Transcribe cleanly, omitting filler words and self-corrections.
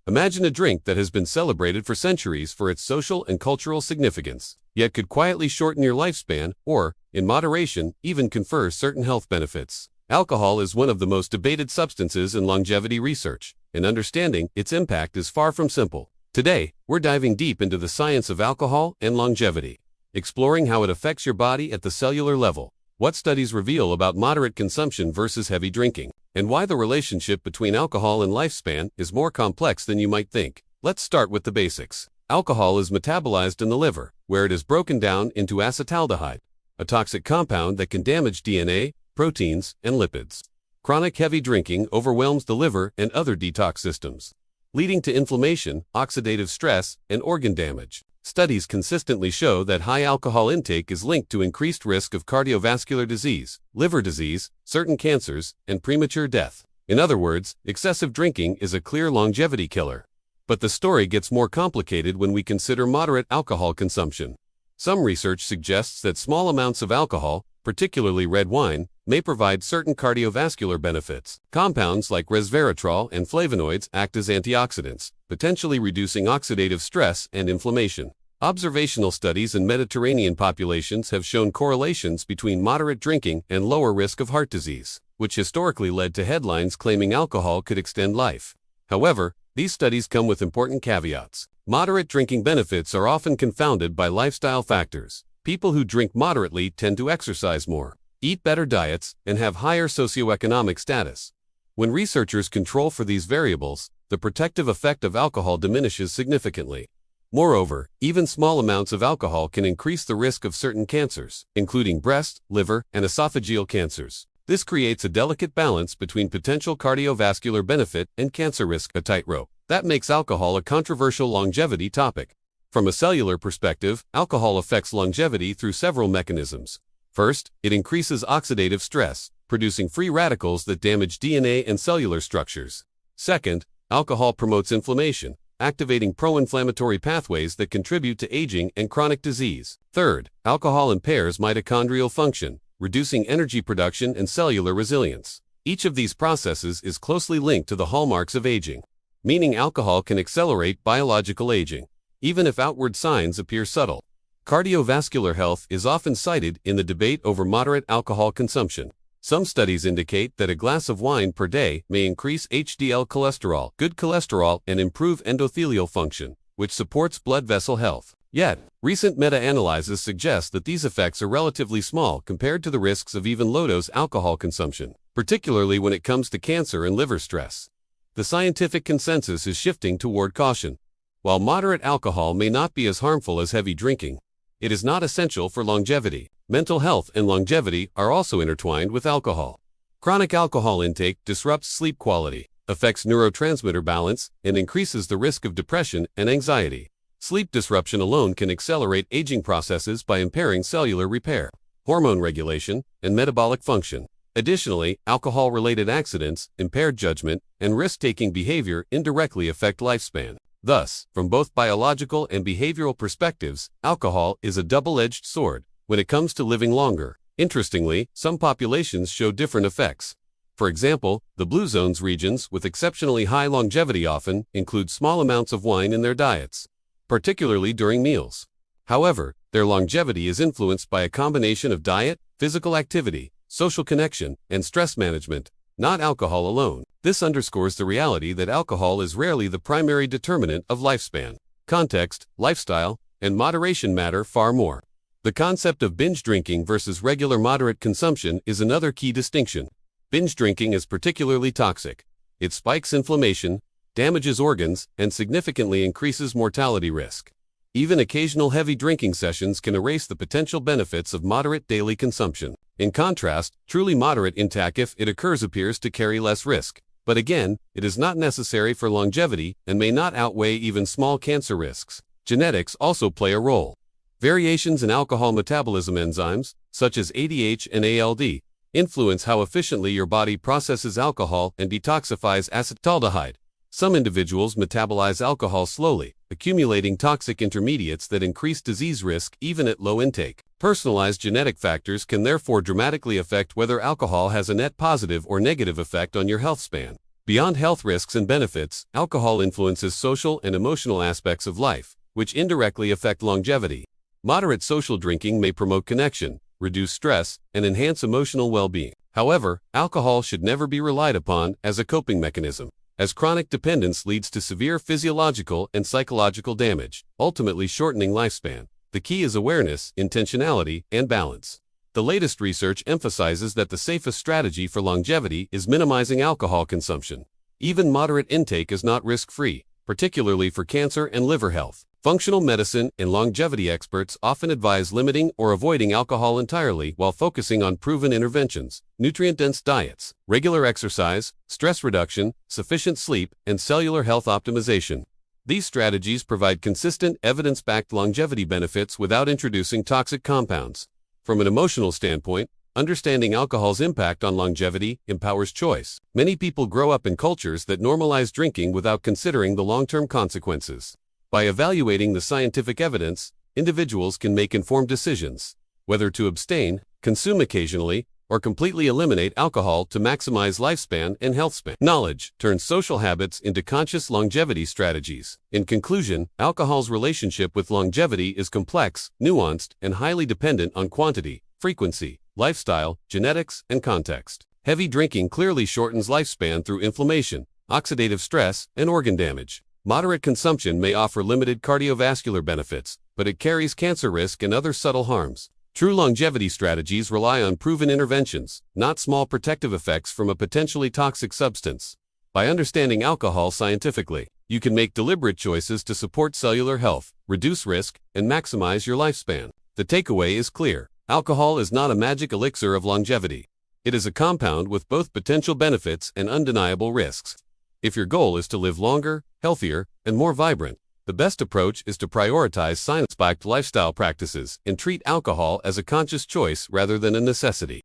Imagine a drink that has been celebrated for centuries for its social and cultural significance, yet could quietly shorten your lifespan or, in moderation, even confer certain health benefits. Alcohol is one of the most debated substances in longevity research, and understanding its impact is far from simple. Today, we're diving deep into the science of alcohol and longevity, exploring how it affects your body at the cellular level, what studies reveal about moderate consumption versus heavy drinking, and why the relationship between alcohol and lifespan is more complex than you might think. Let's start with the basics. Alcohol is metabolized in the liver, where it is broken down into acetaldehyde, a toxic compound that can damage DNA, proteins, and lipids. Chronic heavy drinking overwhelms the liver and other detox systems, leading to inflammation, oxidative stress, and organ damage. Studies consistently show that high alcohol intake is linked to increased risk of cardiovascular disease, liver disease, certain cancers, and premature death. In other words, excessive drinking is a clear longevity killer. But the story gets more complicated when we consider moderate alcohol consumption. Some research suggests that small amounts of alcohol, particularly red wine, may provide certain cardiovascular benefits. Compounds like resveratrol and flavonoids act as antioxidants, potentially reducing oxidative stress and inflammation. Observational studies in Mediterranean populations have shown correlations between moderate drinking and lower risk of heart disease, which historically led to headlines claiming alcohol could extend life. However, these studies come with important caveats. Moderate drinking benefits are often confounded by lifestyle factors. People who drink moderately tend to exercise more, eat better diets, and have higher socioeconomic status. When researchers control for these variables, the protective effect of alcohol diminishes significantly. Moreover, even small amounts of alcohol can increase the risk of certain cancers, including breast, liver, and esophageal cancers. This creates a delicate balance between potential cardiovascular benefit and cancer risk, a tightrope. That makes alcohol a controversial longevity topic. From a cellular perspective, alcohol affects longevity through several mechanisms. First, it increases oxidative stress, producing free radicals that damage DNA and cellular structures. Second, alcohol promotes inflammation, activating pro-inflammatory pathways that contribute to aging and chronic disease. Third, alcohol impairs mitochondrial function, reducing energy production and cellular resilience. Each of these processes is closely linked to the hallmarks of aging, meaning alcohol can accelerate biological aging, even if outward signs appear subtle. Cardiovascular health is often cited in the debate over moderate alcohol consumption. Some studies indicate that a glass of wine per day may increase HDL cholesterol, good cholesterol, and improve endothelial function, which supports blood vessel health. Yet, recent meta-analyses suggest that these effects are relatively small compared to the risks of even low-dose alcohol consumption, particularly when it comes to cancer and liver stress. The scientific consensus is shifting toward caution. While moderate alcohol may not be as harmful as heavy drinking, it is not essential for longevity. Mental health and longevity are also intertwined with alcohol. Chronic alcohol intake disrupts sleep quality, affects neurotransmitter balance, and increases the risk of depression and anxiety. Sleep disruption alone can accelerate aging processes by impairing cellular repair, hormone regulation, and metabolic function. Additionally, alcohol-related accidents, impaired judgment, and risk-taking behavior indirectly affect lifespan. Thus, from both biological and behavioral perspectives, alcohol is a double-edged sword when it comes to living longer. Interestingly, some populations show different effects. For example, the Blue Zones regions with exceptionally high longevity often include small amounts of wine in their diets, particularly during meals. However, their longevity is influenced by a combination of diet, physical activity, social connection, and stress management, not alcohol alone. This underscores the reality that alcohol is rarely the primary determinant of lifespan. Context, lifestyle, and moderation matter far more. The concept of binge drinking versus regular moderate consumption is another key distinction. Binge drinking is particularly toxic. It spikes inflammation, damages organs, and significantly increases mortality risk. Even occasional heavy drinking sessions can erase the potential benefits of moderate daily consumption. In contrast, truly moderate intake, if it occurs, appears to carry less risk. But again, it is not necessary for longevity and may not outweigh even small cancer risks. Genetics also play a role. Variations in alcohol metabolism enzymes, such as ADH and ALD, influence how efficiently your body processes alcohol and detoxifies acetaldehyde. Some individuals metabolize alcohol slowly, accumulating toxic intermediates that increase disease risk even at low intake. Personalized genetic factors can therefore dramatically affect whether alcohol has a net positive or negative effect on your health span. Beyond health risks and benefits, alcohol influences social and emotional aspects of life, which indirectly affect longevity. Moderate social drinking may promote connection, reduce stress, and enhance emotional well-being. However, alcohol should never be relied upon as a coping mechanism, as chronic dependence leads to severe physiological and psychological damage, ultimately shortening lifespan. The key is awareness, intentionality, and balance. The latest research emphasizes that the safest strategy for longevity is minimizing alcohol consumption. Even moderate intake is not risk-free, particularly for cancer and liver health. Functional medicine and longevity experts often advise limiting or avoiding alcohol entirely while focusing on proven interventions, nutrient-dense diets, regular exercise, stress reduction, sufficient sleep, and cellular health optimization. These strategies provide consistent, evidence-backed longevity benefits without introducing toxic compounds. From an emotional standpoint, understanding alcohol's impact on longevity empowers choice. Many people grow up in cultures that normalize drinking without considering the long-term consequences. By evaluating the scientific evidence, individuals can make informed decisions, whether to abstain, consume occasionally, or completely eliminate alcohol to maximize lifespan and health span. Knowledge turns social habits into conscious longevity strategies. In conclusion, alcohol's relationship with longevity is complex, nuanced, and highly dependent on quantity, frequency, lifestyle, genetics, and context. Heavy drinking clearly shortens lifespan through inflammation, oxidative stress, and organ damage. Moderate consumption may offer limited cardiovascular benefits, but it carries cancer risk and other subtle harms. True longevity strategies rely on proven interventions, not small protective effects from a potentially toxic substance. By understanding alcohol scientifically, you can make deliberate choices to support cellular health, reduce risk, and maximize your lifespan. The takeaway is clear. Alcohol is not a magic elixir of longevity. It is a compound with both potential benefits and undeniable risks. If your goal is to live longer, healthier, and more vibrant, the best approach is to prioritize science-backed lifestyle practices and treat alcohol as a conscious choice rather than a necessity.